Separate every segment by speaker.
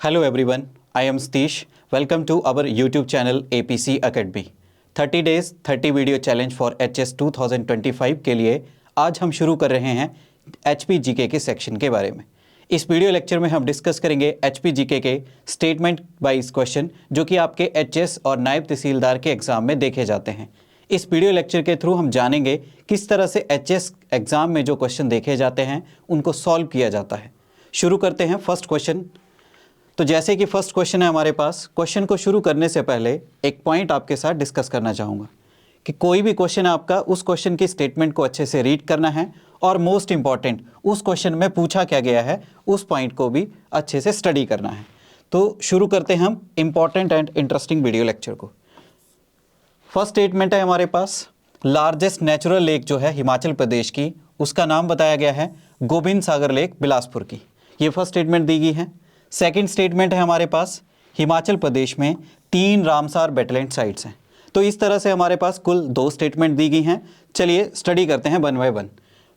Speaker 1: Hello everyone, I am Satish. Welcome to our YouTube channel APC Academy. 30 days 30 video challenge for HS 2025 के लिए आज हम शुरू कर रहे हैं HP GK के सेक्शन के बारे में। इस वीडियो लेक्चर में हम डिस्कस करेंगे HP GK के स्टेटमेंट वाइज क्वेश्चन जो कि आपके HS और नायब तहसीलदार के एग्ज़ाम में देखे जाते हैं। इस वीडियो लेक्चर के थ्रू हम जानेंगे किस तरह से HS एग्ज़ाम में जो क्वेश्चन देखे जाते हैं उनको सॉल्व किया जाता है। शुरू करते हैं फर्स्ट क्वेश्चन। तो जैसे कि फर्स्ट क्वेश्चन है हमारे पास, क्वेश्चन को शुरू करने से पहले एक पॉइंट आपके साथ डिस्कस करना चाहूँगा कि कोई भी क्वेश्चन आपका उस क्वेश्चन की स्टेटमेंट को अच्छे से रीड करना है और मोस्ट इंपॉर्टेंट उस क्वेश्चन में पूछा क्या गया है उस पॉइंट को भी अच्छे से स्टडी करना है। तो शुरू करते हैं हम important and interesting video lecture को। फर्स्ट स्टेटमेंट है हमारे पास, लार्जेस्ट नेचुरल लेक जो है हिमाचल प्रदेश की, उसका नाम बताया गया है गोबिंद सागर लेक बिलासपुर की। ये फर्स्ट स्टेटमेंट दी गई है। सेकंड स्टेटमेंट है हमारे पास, हिमाचल प्रदेश में 3 रामसार वेटलैंड साइट्स हैं। तो इस तरह से हमारे पास कुल 2 स्टेटमेंट दी गई हैं। चलिए स्टडी करते हैं one by one.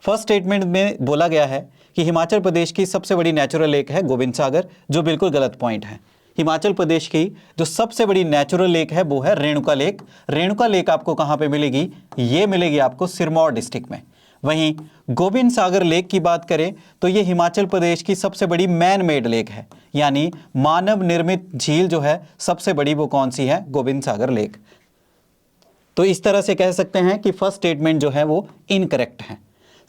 Speaker 1: First statement में बोला गया है कि हिमाचल प्रदेश की सबसे बड़ी नेचुरल लेक है गोबिंद सागर, जो बिल्कुल गलत पॉइंट है। हिमाचल प्रदेश की जो सबसे बड़ी नेचुरल लेक है वो है रेणुका लेक। रेणुका लेक आपको कहाँ पे मिलेगी? ये मिलेगी आपको सिरमौर डिस्ट्रिक्ट में। वहीं गोबिंद सागर लेक की बात करें तो ये हिमाचल प्रदेश की सबसे बड़ी मैन मेड लेक है, यानी मानव निर्मित झील जो है सबसे बड़ी वो कौन सी है? गोबिंद सागर लेक। तो इस तरह से कह सकते हैं कि फर्स्ट स्टेटमेंट जो है वो इनकरेक्ट है।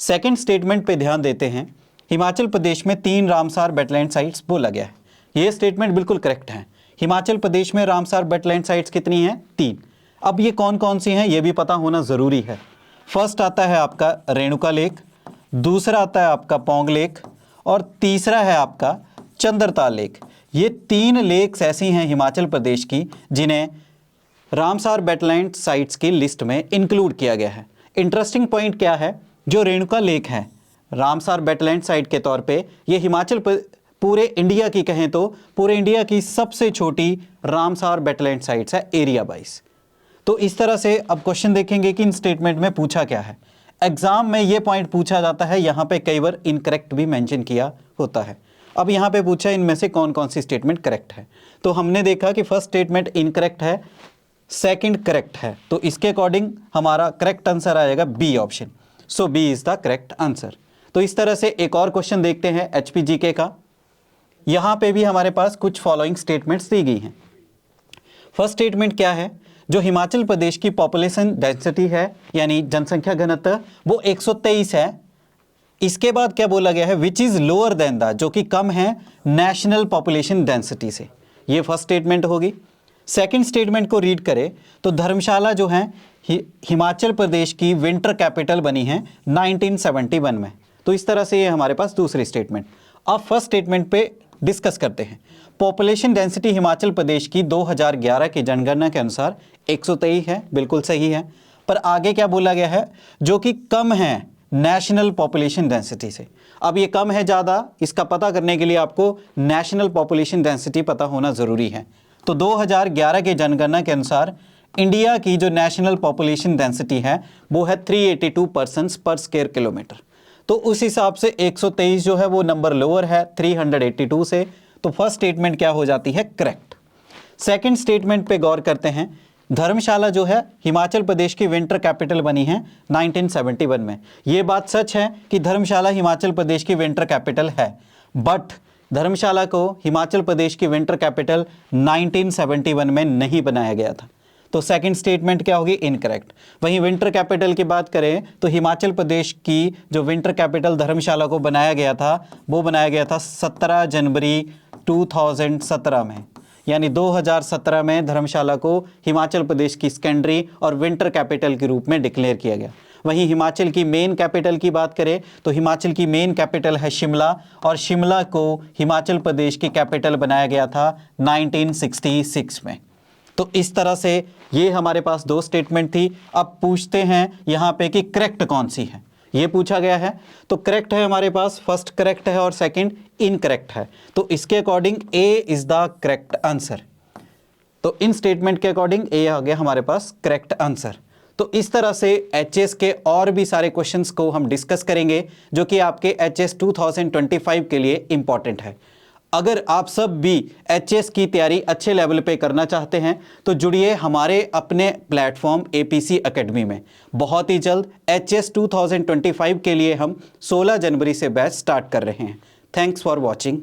Speaker 1: सेकंड स्टेटमेंट पे ध्यान देते हैं, हिमाचल प्रदेश में 3 रामसार वेटलैंड साइट्स बोला गया है। ये स्टेटमेंट बिल्कुल करेक्ट है। हिमाचल प्रदेश में रामसार वेटलैंड साइट्स कितनी हैं? 3। अब ये कौन कौन सी हैं ये भी पता होना ज़रूरी है। फर्स्ट आता है आपका रेणुका लेक, दूसरा आता है आपका पौंग लेक और तीसरा है आपका चंद्रताल लेक। ये 3 लेक्स ऐसी हैं हिमाचल प्रदेश की जिन्हें रामसार वेटलैंड साइट्स की लिस्ट में इंक्लूड किया गया है। इंटरेस्टिंग पॉइंट क्या है, जो रेणुका लेक है रामसार वेटलैंड साइट के तौर पे ये हिमाचल पूरे इंडिया की कहें तो पूरे इंडिया की सबसे छोटी रामसार वेटलैंड साइट्स है एरिया वाइज। तो इस तरह से अब क्वेश्चन देखेंगे कि इन स्टेटमेंट में पूछा क्या है। एग्जाम में ये पॉइंट पूछा जाता है, यहाँ पे कई बार इनकरेक्ट भी मेंशन किया होता है। अब यहाँ पे पूछा इनमें से कौन कौन सी स्टेटमेंट करेक्ट है। तो हमने देखा कि फर्स्ट स्टेटमेंट इनकरेक्ट है, सेकंड करेक्ट है, तो इसके अकॉर्डिंग हमारा करेक्ट आंसर आएगा B option. So B is the correct answer. तो इस तरह से एक और क्वेश्चन देखते हैं HPGK का। यहाँ पे भी हमारे पास कुछ फॉलोइंग स्टेटमेंट्स दी गई हैं। फर्स्ट स्टेटमेंट क्या है, जो हिमाचल प्रदेश की पॉपुलेशन डेंसिटी है यानी जनसंख्या घनत्व वो 123 है। इसके बाद क्या बोला गया है, which is lower than the, जो कि कम है नेशनल पॉपुलेशन डेंसिटी से। ये फर्स्ट स्टेटमेंट होगी। सेकंड स्टेटमेंट को रीड करें तो धर्मशाला जो है हिमाचल प्रदेश की विंटर कैपिटल बनी है 1971 में। तो इस तरह से ये हमारे पास दूसरी स्टेटमेंट। अब फर्स्ट स्टेटमेंट पे डिस्कस करते हैं। पॉपुलेशन डेंसिटी हिमाचल प्रदेश की 2011 की जनगणना के अनुसार 123 है, बिल्कुल सही है। पर आगे क्या बोला गया है, जो कि कम है नेशनल पॉपुलेशन डेंसिटी से। अब ये कम है ज़्यादा, इसका पता करने के लिए आपको नेशनल पॉपुलेशन डेंसिटी पता होना ज़रूरी है। तो 2011 के जनगणना के अनुसार इंडिया की जो नेशनल पॉपुलेशन डेंसिटी है वो है 382 पर्सन्स पर स्क्वायर किलोमीटर। तो उस हिसाब से 123 जो है वो नंबर लोअर है 382 से। तो फर्स्ट स्टेटमेंट क्या हो जाती है? करेक्ट। सेकंड स्टेटमेंट पे गौर करते हैं। धर्मशाला जो है हिमाचल प्रदेश की विंटर कैपिटल बनी है 1971 में। ये बात सच है कि धर्मशाला हिमाचल प्रदेश की विंटर कैपिटल है, बट धर्मशाला को हिमाचल प्रदेश की विंटर कैपिटल 1971 में नहीं बनाया गया था। तो सेकंड स्टेटमेंट क्या होगी? इनकरेक्ट। वहीं विंटर कैपिटल की बात करें तो हिमाचल प्रदेश की जो विंटर कैपिटल धर्मशाला को बनाया गया था वो बनाया गया था 17 जनवरी 2017 में, यानी 2017 में धर्मशाला को हिमाचल प्रदेश की सेकेंडरी और विंटर कैपिटल के रूप में डिक्लेयर किया गया। वहीं हिमाचल की मेन कैपिटल की बात करें तो हिमाचल की मेन कैपिटल है शिमला, और शिमला को हिमाचल प्रदेश की कैपिटल बनाया गया था 1966 में। तो इस तरह से ये हमारे पास 2 स्टेटमेंट थी। अब पूछते हैं यहाँ पे कि करेक्ट कौन सी है, ये पूछा गया है। तो करेक्ट है हमारे पास, फर्स्ट करेक्ट है और सेकंड इनकरेक्ट है। तो इसके according A is the correct answer. तो इन स्टेटमेंट के अकॉर्डिंग ए आ गया हमारे पास करेक्ट आंसर। तो इस तरह से HS के और भी सारे क्वेश्चंस को हम डिस्कस करेंगे जो कि आपके HS 2025 के लिए इंपॉर्टेंट है। अगर आप सब भी एचएस की तैयारी अच्छे लेवल पे करना चाहते हैं तो जुड़िए हमारे अपने प्लेटफॉर्म एपीसी एकेडमी में। बहुत ही जल्द एचएस 2025 के लिए हम 16 जनवरी से बैच स्टार्ट कर रहे हैं। Thanks for watching.